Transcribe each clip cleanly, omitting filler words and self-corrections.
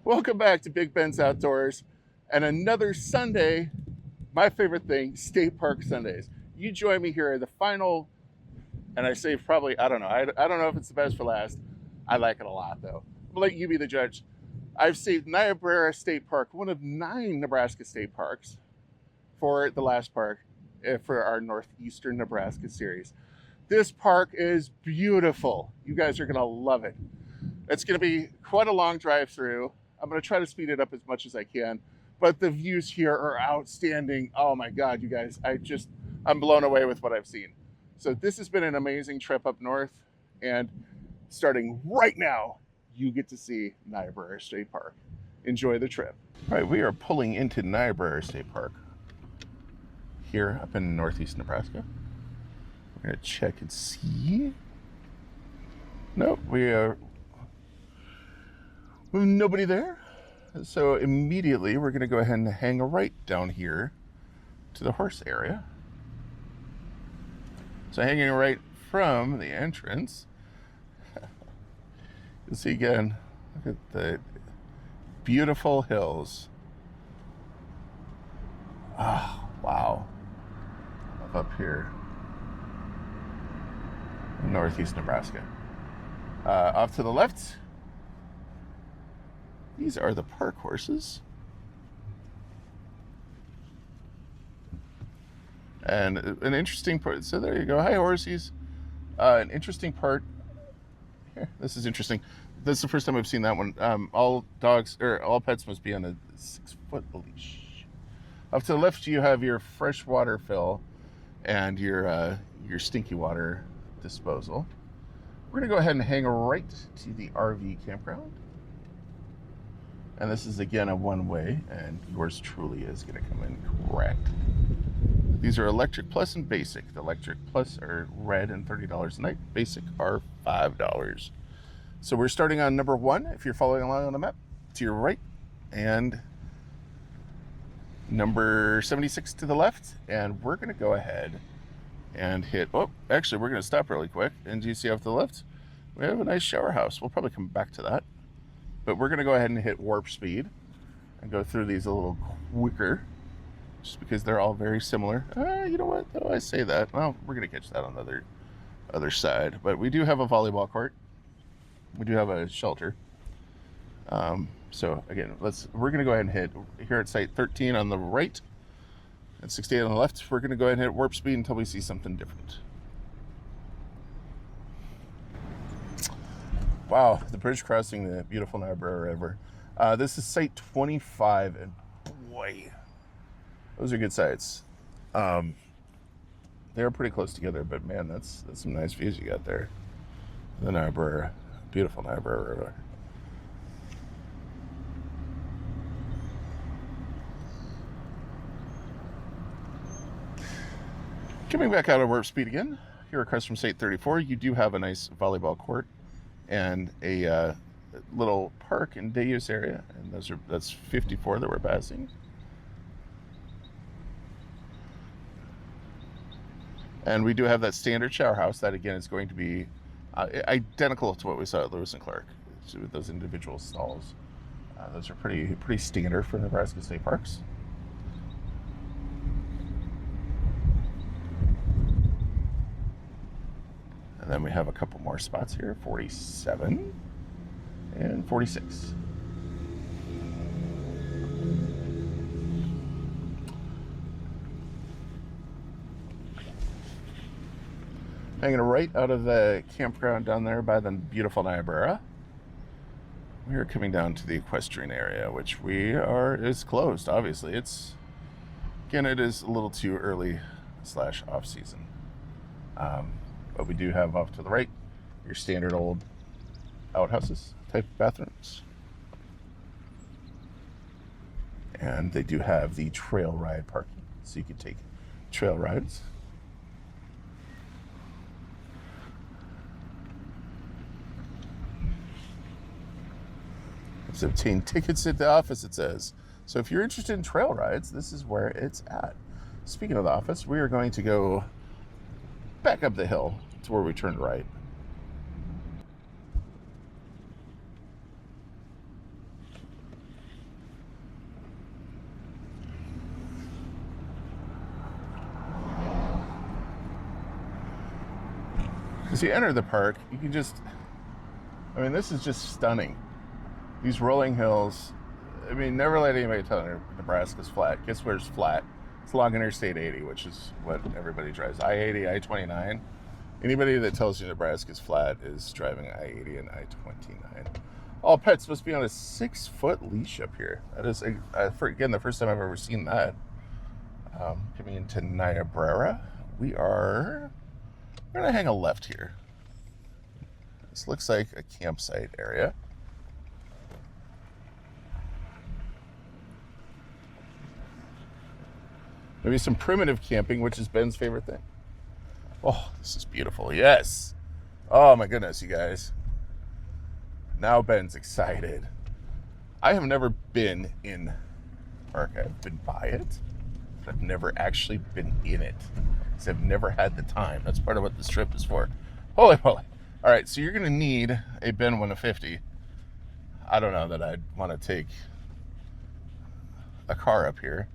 Welcome back to Big Ben's Outdoors and another Sunday, my favorite thing, State Park Sundays. You join me here at the final, and I say probably, I don't know. I don't know if it's the best for last. I like it a lot though. I'll let you be the judge. I've saved Niobrara State Park, one of 9 Nebraska state parks, for the last park for our Northeastern Nebraska series. This park is beautiful. You guys are gonna love it. It's gonna be quite a long drive through. I'm going to try to speed it up as much as I can, but the views here are outstanding. Oh my God, you guys, I'm blown away with what I've seen. So this has been an amazing trip up north, and starting right now, you get to see Niobrara State Park. Enjoy the trip. All right, we are pulling into Niobrara State Park here up in Northeast Nebraska. We're going to check and see. Nope, we've nobody there. So immediately we're going to go ahead and hang a right down here to the horse area. So hanging right from the entrance, you'll see again, look at the beautiful hills. Oh, wow. Up here in Northeast Nebraska. Off to the left, these are the park horses. And an interesting part, so there you go. Hi, horsies. An interesting part here. This is interesting. This is the first time I've seen that one. All dogs, or all pets must be on a 6-foot leash. Off to the left, you have your freshwater fill and your stinky water disposal. We're gonna go ahead and hang right to the RV campground. And this is again a one-way, and yours truly is going to come in correct. These are Electric Plus and Basic. The Electric Plus are red and $30 a night. Basic are $5. So we're starting on number 1, if you're following along on the map, to your right, and number 76 to the left. And we're going to go ahead and hit, oh, actually we're going to stop really quick. And do you see off to the left? We have a nice shower house. We'll probably come back to that. But we're going to go ahead and hit warp speed and go through these a little quicker, just because they're all very similar. You know what, though, I say that. Well, we're going to catch that on the other side. But we do have a volleyball court. We do have a shelter. So, again, we're going to go ahead and hit, here at site 13 on the right and 68 on the left, we're going to go ahead and hit warp speed until we see something different. Wow, the bridge crossing the beautiful Niobrara River. This is site 25, and boy, those are good sites. They're pretty close together, but man, that's some nice views you got there. The Niobrara, beautiful Niobrara River. Coming back out of warp speed again, here across from site 34, you do have a nice volleyball court and a little park and day use area, and that's 54 that we're passing. And we do have that standard shower house that again is going to be identical to what we saw at Lewis and Clark, with those individual stalls. Those are pretty standard for Nebraska state parks. And then we have a couple more spots here, 47 and 46. Hanging right out of the campground down there by the beautiful Niobrara, we are coming down to the equestrian area, which is closed, obviously. It is a little too early / off season. But we do have off to the right your standard old outhouses type bathrooms. And they do have the trail ride parking, so you can take trail rides. Let's obtain tickets at the office, it says. So if you're interested in trail rides, this is where it's at. Speaking of the office, we are going to go back up the hill to where we turned right. As you enter the park, you can just, I mean, this is just stunning. These rolling hills. I mean, never let anybody tell you Nebraska's flat. Guess where it's flat? It's along Interstate 80, which is what everybody drives. I-80, I-29. Anybody that tells you Nebraska's flat is driving I-80 and I-29. All pets must be on a 6-foot leash up here. That is, again, the first time I've ever seen that. Coming into Niobrara, we're going to hang a left here. This looks like a campsite area. Maybe some primitive camping, which is Ben's favorite thing. Oh, this is beautiful. Yes. Oh, my goodness, you guys. Now Ben's excited. I have never been in the park. I've been by it, but I've never actually been in it. Because I've never had the time. That's part of what this trip is for. Holy moly. All right, so you're going to need a Ben 150. I don't know that I'd want to take a car up here.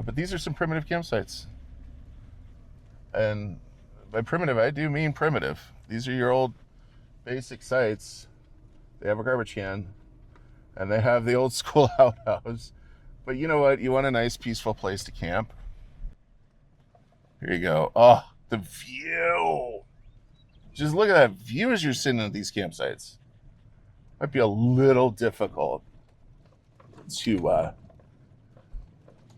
But these are some primitive campsites. And by primitive, I do mean primitive. These are your old basic sites. They have a garbage can. And they have the old school outhouse. But you know what? You want a nice, peaceful place to camp. Here you go. Oh, the view. Just look at that view as you're sitting at these campsites. Might be a little difficult to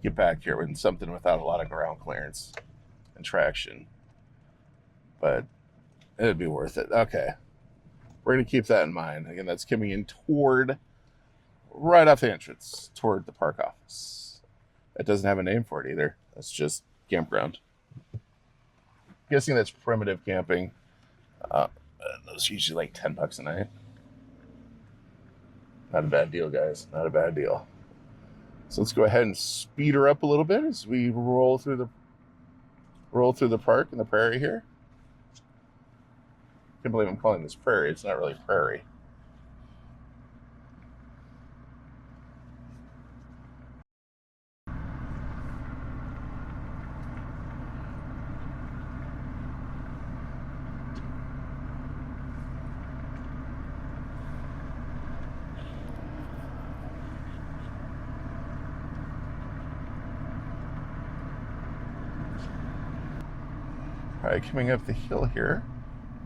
get back here with something without a lot of ground clearance and traction, but it'd be worth it. Okay, we're gonna keep that in mind. Again, that's coming in toward, right off the entrance toward the park office. It doesn't have a name for it either. That's just campground. I'm guessing that's primitive camping. Those are usually like $10 a night. Not a bad deal, guys. Not a bad deal. So let's go ahead and speed her up a little bit as we roll through the park and the prairie here. Can't believe I'm calling this prairie. It's not really prairie. All right, coming up the hill here,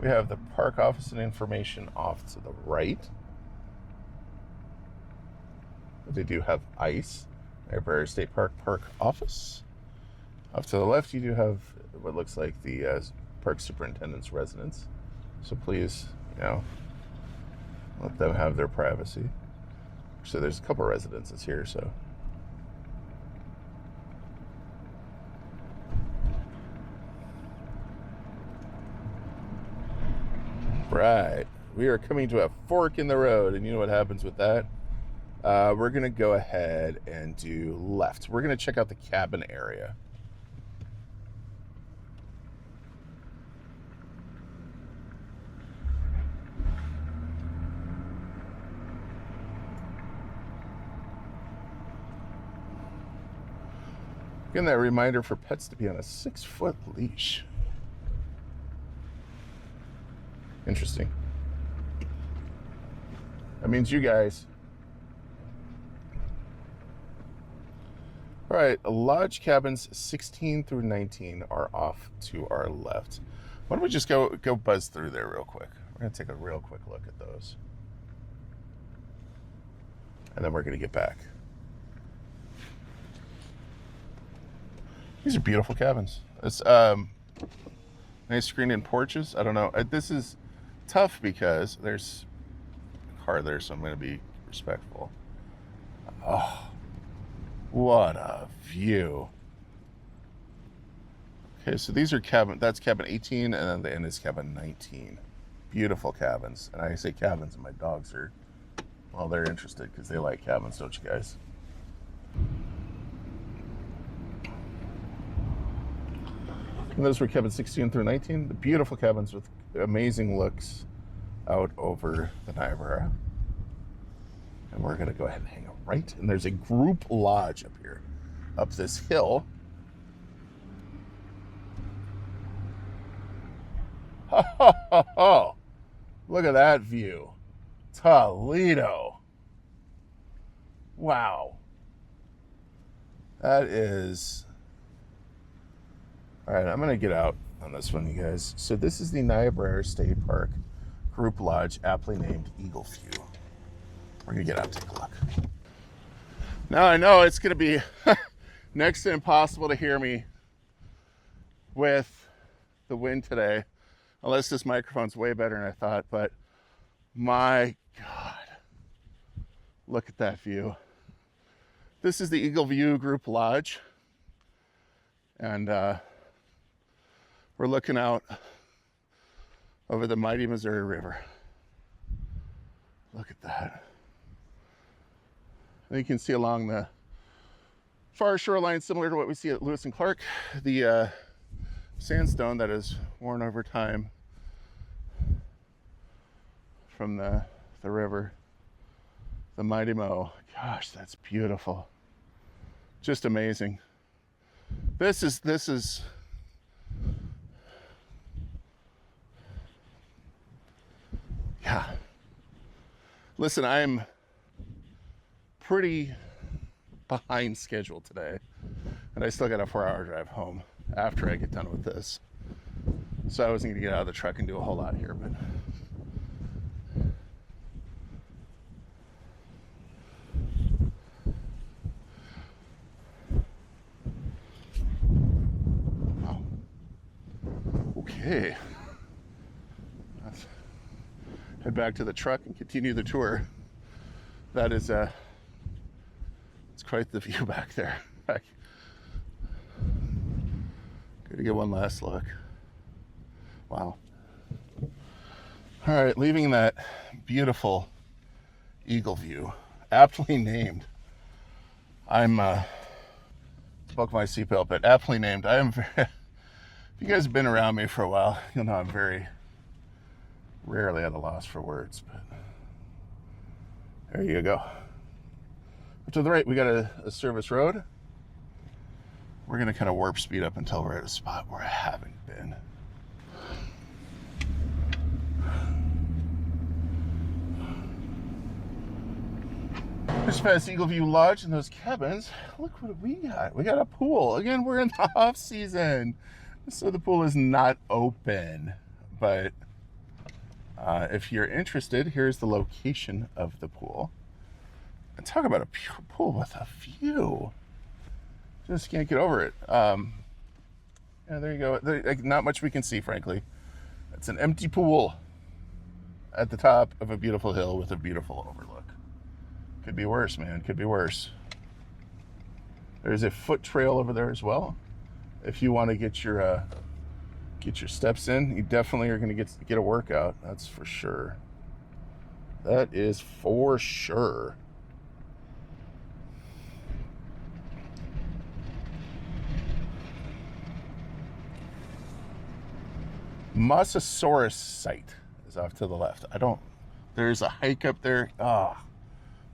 we have the park office and information off to the right. They do have ice. Niobrara State Park park office. Off to the left, you do have what looks like the park superintendent's residence. So please, let them have their privacy. So there's a couple residences here, so. Right, we are coming to a fork in the road, and you know what happens with that? We're going to go ahead and do left. We're going to check out the cabin area. Again, that reminder for pets to be on a 6-foot leash. Interesting. That means you guys. All right, lodge cabins 16 through 19 are off to our left. Why don't we just go buzz through there real quick? We're going to take a real quick look at those. And then we're going to get back. These are beautiful cabins. It's nice screened-in porches. I don't know. This is tough because there's a car there, so I'm going to be respectful. Oh, what a view. Okay, so these are that's cabin 18, and then the end is cabin 19. Beautiful cabins. And I say cabins, and my dogs are, well, they're interested because they like cabins, don't you guys? And those were cabins 16 through 19. The beautiful cabins with amazing looks out over the Niobrara. And we're going to go ahead and hang a right. And there's a group lodge up here, up this hill. Oh, look at that view. Toledo. Wow. That is... All right, I'm going to get out on this one, you guys. So this is the Niobrara State Park Group Lodge, aptly named Eagle View. We're going to get out and take a look. Now I know it's going to be next to impossible to hear me with the wind today, unless this microphone's way better than I thought, but my God, look at that view. This is the Eagle View Group Lodge, and we're looking out over the mighty Missouri River. Look at that. And you can see along the far shoreline, similar to what we see at Lewis and Clark, the sandstone that is worn over time from the river, the mighty Mo. Gosh, that's beautiful. Just amazing. This is yeah. Listen, I'm pretty behind schedule today, and I still got a 4-hour drive home after I get done with this. So I wasn't gonna get out of the truck and do a whole lot here, but wow. Okay. Let's head back to the truck and continue the tour. That is it's quite the view back there. Gotta get one last look. Wow. All right, leaving that beautiful Eagle View, aptly named. I'm buckle my seatbelt, but aptly named. I am very, if you guys have been around me for a while, you'll know I'm very rarely at a loss for words, but there you go. To the right, we got a service road. We're gonna kind of warp speed up until we're at a spot where I haven't been. Just past Eagle View Lodge and those cabins. Look what we got. We got a pool. Again, we're in the off season, so the pool is not open. But if you're interested, here's the location of the pool. And talk about a pure pool with a view. Just can't get over it. Yeah, there you go. Not much we can see, frankly. It's an empty pool at the top of a beautiful hill with a beautiful overlook. Could be worse, man. Could be worse. There's a foot trail over there as well. If you want to get your steps in, you definitely are going to get a workout. That's for sure. That is for sure. Mosasaurus site is off to the left. There's a hike up there. Oh,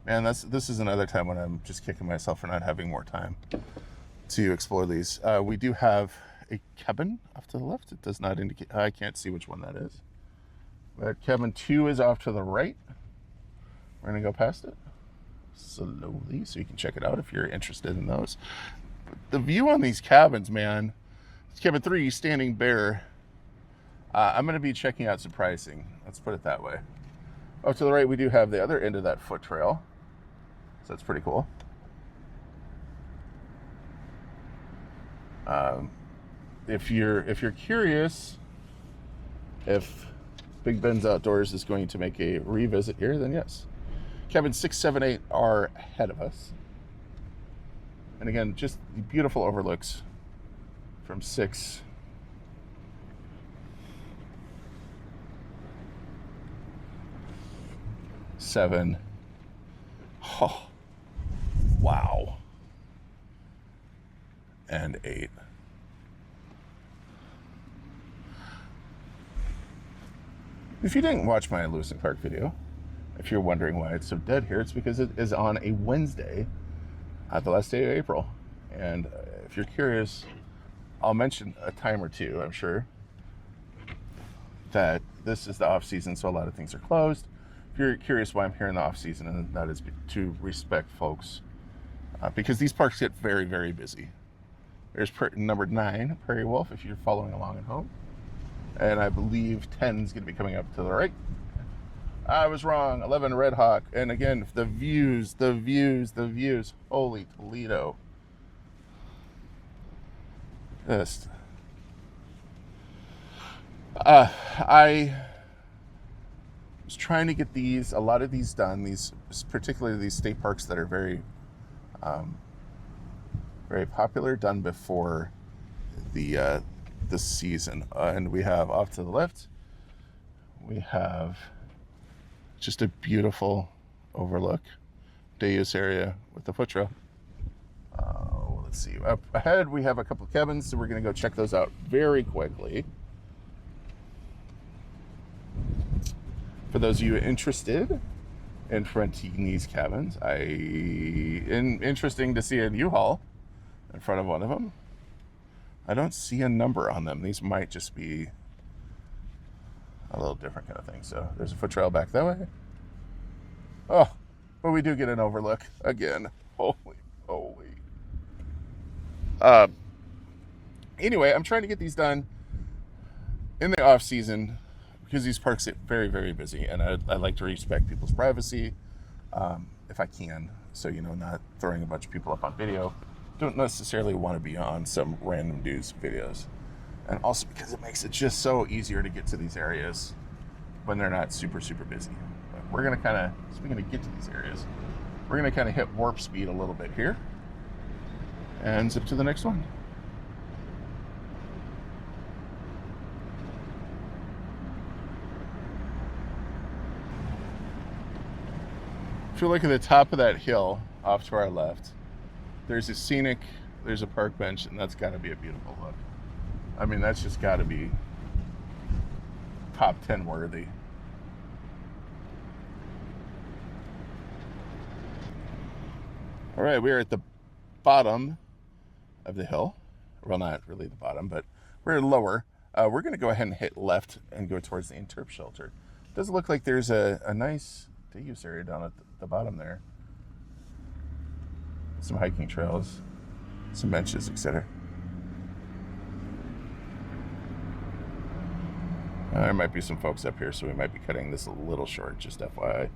man, this is another time when I'm just kicking myself for not having more time to explore these. We do have a cabin off to the left. It does not indicate, I can't see which one that is. But cabin 2 is off to the right. We're gonna go past it slowly so you can check it out if you're interested in those. But the view on these cabins, man, cabin 3 standing bare. I'm going to be checking out some pricing. Let's put it that way. Oh, to the right, we do have the other end of that foot trail. So that's pretty cool. If you're curious if Big Ben's Outdoors is going to make a revisit here, then yes. Cabin 6, 7, 8 are ahead of us. And again, just beautiful overlooks from 6. 7. Oh, wow. And 8. If you didn't watch my Lewis and Clark video, if you're wondering why it's so dead here, it's because it is on a Wednesday, the last day of April. And if you're curious, I'll mention a time or two, I'm sure. that this is the off season, so a lot of things are closed. If you're curious why I'm here in the off season, and that is to respect folks, because these parks get very, very busy. There's number 9, Prairie Wolf, if you're following along at home. And I believe 10 is going to be coming up to the right. I was wrong. 11, Red Hawk. And again, the views. Holy Toledo. Just. I was trying to get a lot of these done. Particularly these state parks that are very, very popular, done before the season. And we have off to the left, we have just a beautiful overlook day use area with the foot trail. Let's see, up ahead we have a couple cabins, so we're going to go check those out very quickly. For those of you interested in renting these cabins, interesting to see a U-Haul in front of one of them. I don't see a number on them. These might just be a little different kind of thing. So there's a foot trail back that way. Oh, but we do get an overlook again. Holy. Anyway, I'm trying to get these done in the off season because these parks get very, very busy, and I like to respect people's privacy if I can. So, not throwing a bunch of people up on video. Don't necessarily want to be on some random dude's videos. And also because it makes it just so easier to get to these areas when they're not super, super busy. But we're going to speaking of get to these areas, we're going to kind of hit warp speed a little bit here and zip to the next one. If you look at the top of that hill off to our left, there's a park bench, and that's got to be a beautiful look. I mean, that's just got to be top 10 worthy. All right, we are at the bottom of the hill. Well, not really the bottom, but we're lower. We're going to go ahead and hit left and go towards the interp shelter. It does look like there's a nice day use area down at the bottom there. Some hiking trails, some benches, etc. There might be some folks up here, so we might be cutting this a little short, just FYI.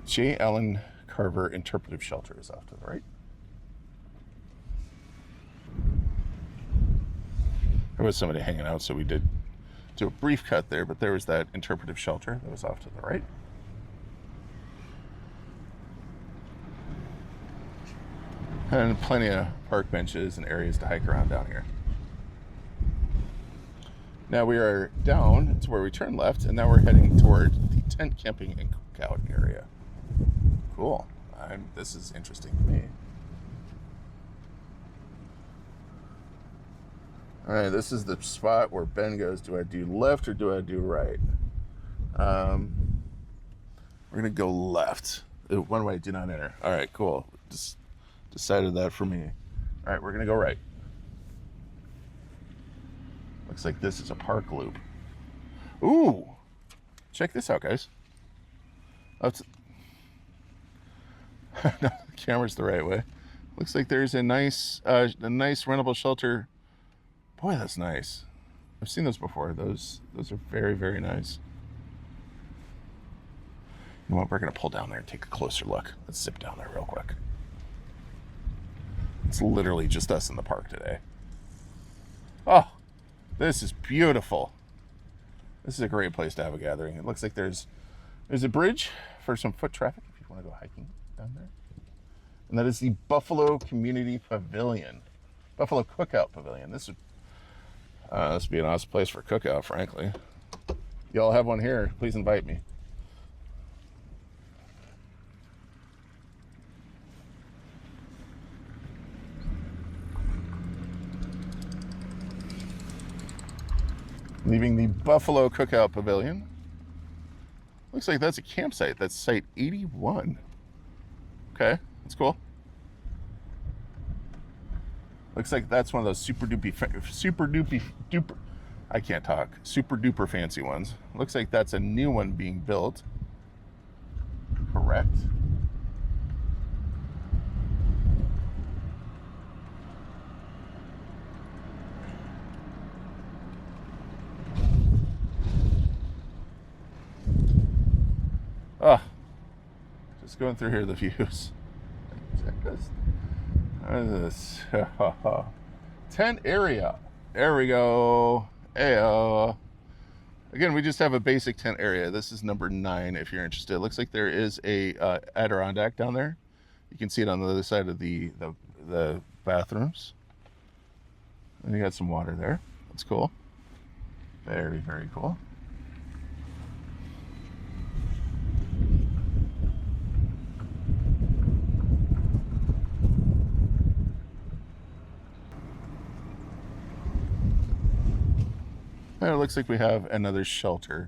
J. Allen Carver Interpretive Shelter is off to the right. There was somebody hanging out, so we did do a brief cut there, but there was that interpretive shelter that was off to the right. And plenty of park benches and areas to hike around down here. Now we are down to where we turn left, and now we're heading toward the tent camping and cookout area. Cool. This is interesting to me. All right, this is the spot where Ben goes, do I do left or do I do right? We're going to go left. One way, do not enter. All right, cool. Just decided that for me. All right, we're going to go right. Looks like this is a park loop. Ooh, check this out, guys. No, the camera's the right way. Looks like there's a nice rentable shelter. Boy, that's nice. I've seen those before. Those are very, very nice. You know what? We're going to pull down there and take a closer look. Let's zip down there real quick. It's literally just us in the park today. Oh, this is beautiful. This is a great place to have a gathering. It looks like there's a bridge for some foot traffic if you want to go hiking down there. And that is the Buffalo Community Pavilion. Buffalo Cookout Pavilion. This would be an awesome place for a cookout, frankly. Y'all have one here. Please invite me. Leaving the Buffalo Cookout Pavilion. Looks like that's a campsite. That's site 81. Okay, that's cool. Looks like that's one of those super duper. I can't talk. Super duper fancy ones. Looks like that's a new one being built. Correct. Oh, just going through here, the views. What is this? Tent area. There we go. Ayo. Again, we just have a basic tent area. This is number 9 if you're interested. It looks like there is a Adirondack down there. You can see it on the other side of the bathrooms. And you got some water there. That's cool. Very, very cool. And it looks like we have another shelter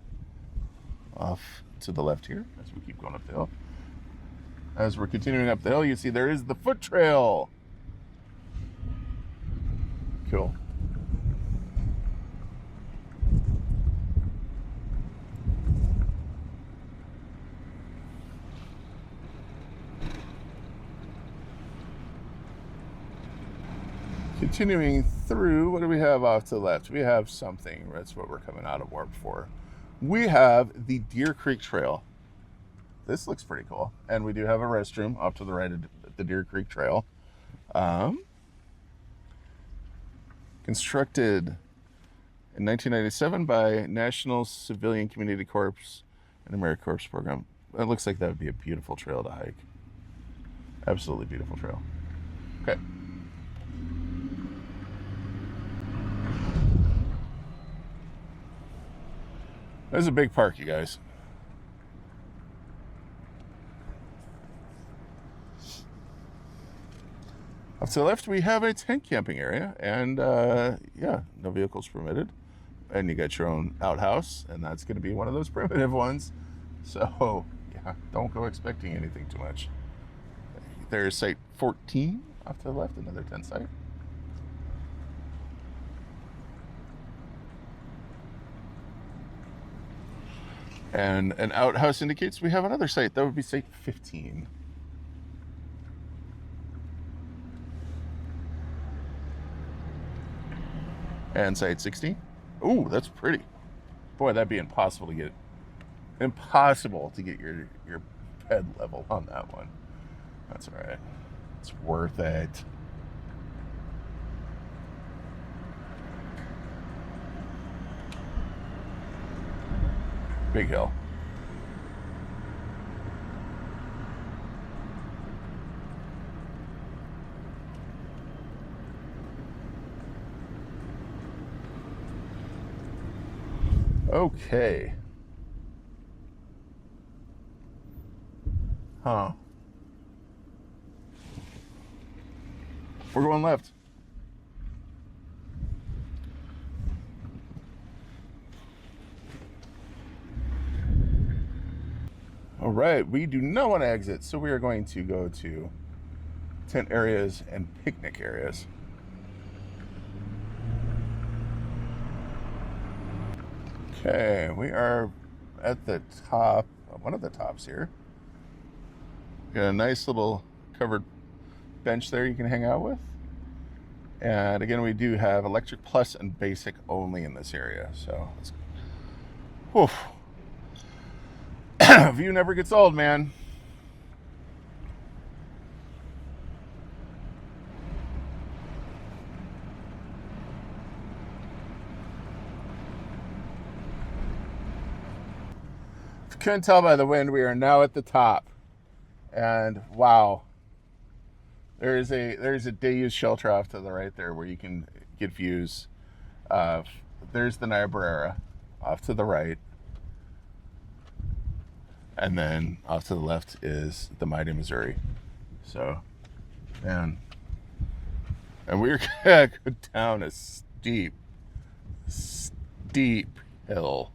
off to the left here as we keep going up the hill. As we're continuing up the hill, you see there is the foot trail. Cool. Continuing through, what do we have off to the left? We have something. That's what we're coming out of warp for. We have the Deer Creek Trail. This looks pretty cool. And we do have a restroom off to the right of the Deer Creek Trail. Constructed in 1997 by National Civilian Community Corps and AmeriCorps program. It looks like that would be a beautiful trail to hike. Absolutely beautiful trail. Okay. This is a big park, you guys. Off to the left, we have a tent camping area, and yeah, no vehicles permitted. And you got your own outhouse, and that's going to be one of those primitive ones. So, yeah, don't go expecting anything too much. There's site 14 off to the left, another tent site. And an outhouse indicates we have another site. That would be site 15. And site 16. Ooh, that's pretty. Boy, that'd be impossible to get your bed level on that one. That's all right. It's worth it. Big hill. Okay. Huh. We're going left. All right, we do not want to exit, so we are going to go to tent areas and picnic areas. Okay, we are at the top, one of the tops here. Got a nice little covered bench there you can hang out with. And again, we do have electric plus and basic only in this area. So, whew. View never gets old, man. If you couldn't tell by the wind, we are now at the top. And wow. There's a day-use shelter off to the right there where you can get views. There's the Niobrara off to the right. And then off to the left is the mighty Missouri. So, man. And we're going to go down a steep hill.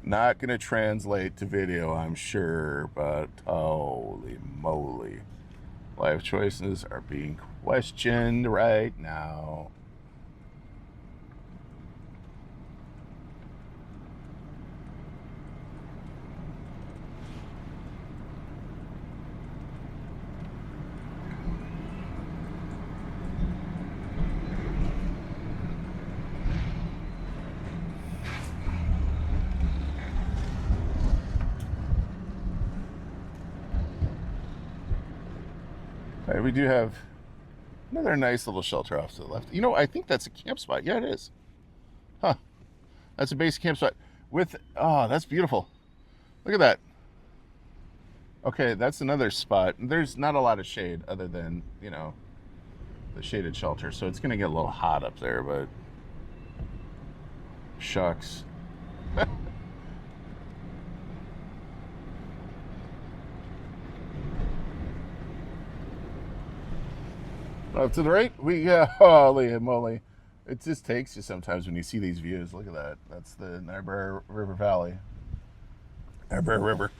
Not going to translate to video, I'm sure, but holy moly. Life choices are being questioned right now. All right, we do have another nice little shelter off to the left. You know, I think that's a camp spot. Yeah, it is. Huh. That's a base camp spot with, oh, that's beautiful. Look at that. Okay, that's another spot. There's not a lot of shade other than, you know, the shaded shelter. So it's going to get a little hot up there, but shucks. Up to the right, we got, holy moly. It just takes you sometimes when you see these views. Look at that. That's the Niobrara River Valley. Niobrara River.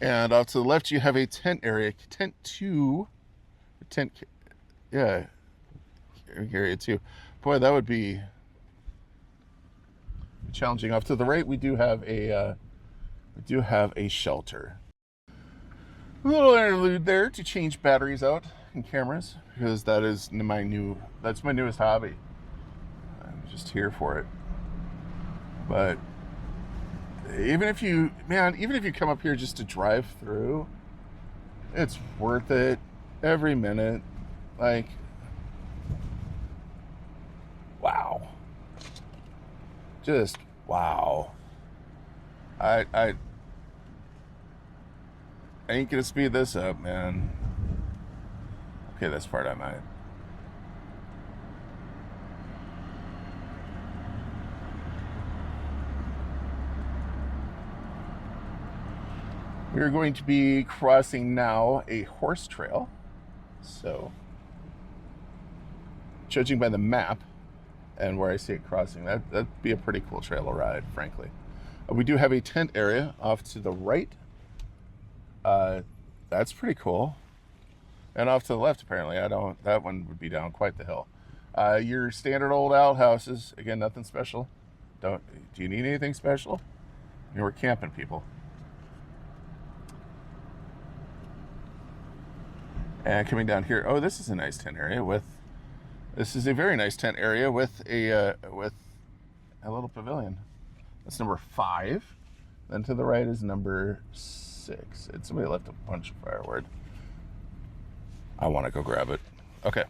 And off to the left, you have a tent area. Tent 2. Tent, yeah. Area 2. Boy, that would be challenging. Off to the right, we do have a shelter. A little interlude there to change batteries out in cameras, because that's my newest hobby. I'm just here for it. But even if you come up here just to drive through, it's worth it every minute. Like, wow. Just wow. I ain't gonna speed this up, man. Okay, that's part I might. We're going to be crossing now a horse trail. So, judging by the map and where I see it crossing, that'd be a pretty cool trail to ride, frankly. We do have a tent area off to the right. That's pretty cool. And off to the left, apparently, that one would be down quite the hill. Your standard old outhouses, again, nothing special. Do you need anything special? You know, we're camping, people. And coming down here, oh, this is a nice tent area this is a very nice tent area with a little pavilion. That's number 5. Then to the right is number 6. Somebody left a bunch of firewood. I want to go grab it. Okay.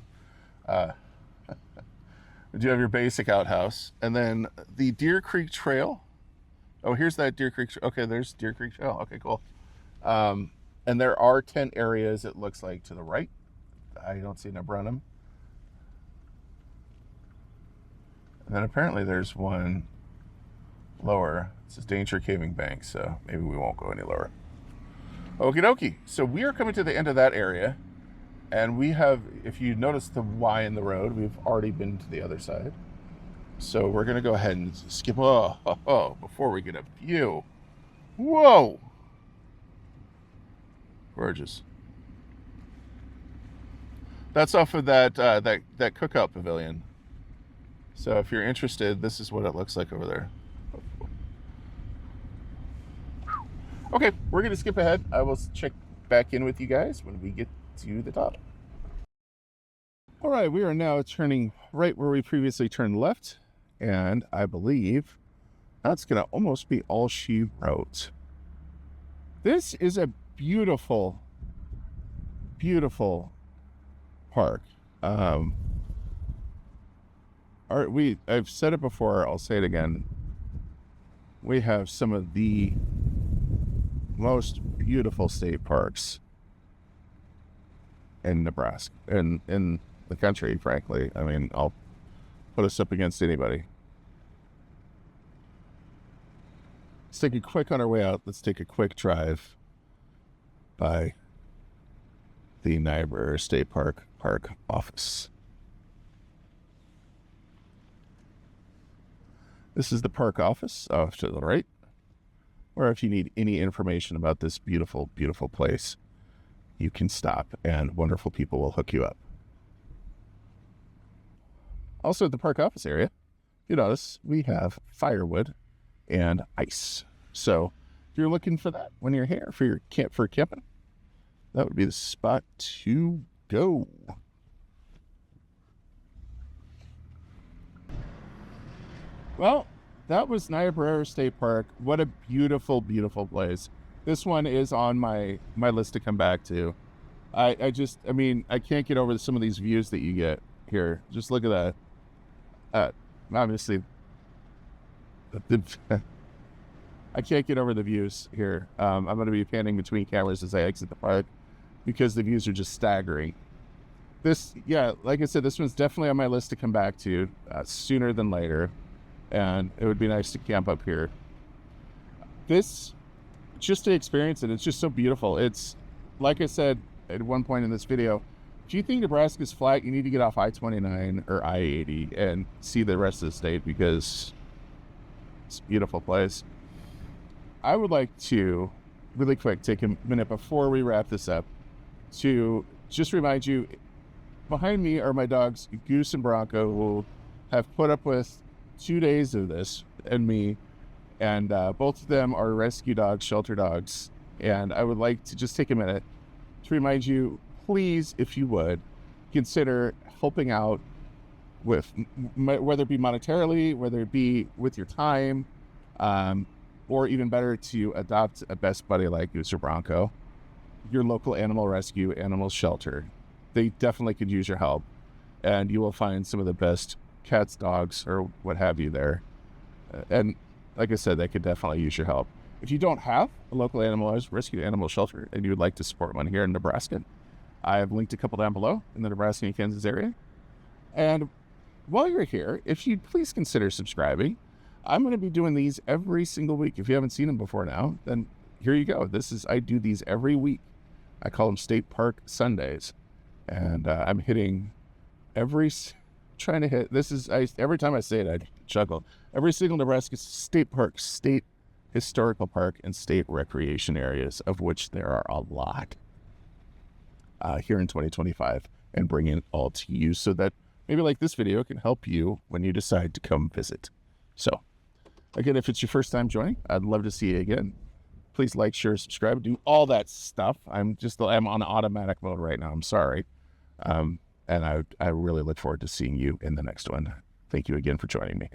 You have your basic outhouse, and then the Deer Creek Trail. Oh, here's that Deer Creek. Okay, there's Deer Creek Trail. Okay, cool. And there are tent areas, it looks like, to the right. I don't see a number on them. And then apparently there's one lower. It says Danger Caving Bank, so maybe we won't go any lower. Okie dokie. So we are coming to the end of that area. And we have, if you notice the Y in the road, we've already been to the other side. So we're going to go ahead and skip, before we get a view. Whoa! Gorgeous. That's off of that cookout pavilion. So if you're interested, this is what it looks like over there. Okay, we're going to skip ahead. I will check back in with you guys when we get to the top. All right, we are now turning right where we previously turned left, and I believe that's going to almost be all she wrote. This is a beautiful, beautiful park. I've said it before, I'll say it again. We have some of the most beautiful state parks in Nebraska, in the country, frankly. I mean, I'll put us up against anybody. Let's take a quick, on our way out, let's take a quick drive by the Niobrara State Park office. This is the park office off to the right, where if you need any information about this beautiful, beautiful place, you can stop and wonderful people will hook you up. Also at the park office area, you notice we have firewood and ice. So if you're looking for that when you're here for camping, that would be the spot to go. Well, that was Niobrara State Park. What a beautiful, beautiful place. This one is on my list to come back to. I mean, I can't get over some of these views that you get here. Just look at that. Obviously, I can't get over the views here. I'm going to be panning between cameras as I exit the park because the views are just staggering. Yeah, like I said, this one's definitely on my list to come back to sooner than later, and it would be nice to camp up here. Just to experience it, it's just so beautiful. It's, like I said at one point in this video, if you think Nebraska's flat, you need to get off I-29 or I-80 and see the rest of the state because it's a beautiful place. I would like to, really quick, take a minute before we wrap this up to just remind you, behind me are my dogs, Goose and Bronco, who have put up with 2 days of this and me, and both of them are rescue dogs, shelter dogs, and I would like to just take a minute to remind you, please, if you would, consider helping out with, whether it be monetarily, whether it be with your time, or even better, to adopt a best buddy like Goose or Bronco, your local animal rescue, animal shelter. They definitely could use your help, and you will find some of the best cats, dogs, or what have you there. And like I said, they could definitely use your help. If you don't have a local animal rescue animal shelter and you would like to support one here in Nebraska, I have linked a couple down below in the Nebraska and Kansas area. And while you're here, if you'd please consider subscribing. I'm going to be doing these every single week. If you haven't seen them before now, then here you go. I do these every week. I call them State Park Sundays. And I'm hitting every time I say it, I chuckle. Every single Nebraska state park, state historical park, and state recreation areas, of which there are a lot here in 2025, and bring it all to you so that maybe like this video can help you when you decide to come visit. So again, if it's your first time joining, I'd love to see you again. Please like, share, subscribe, do all that stuff. I'm on automatic mode right now. I'm sorry. And I really look forward to seeing you in the next one. Thank you again for joining me.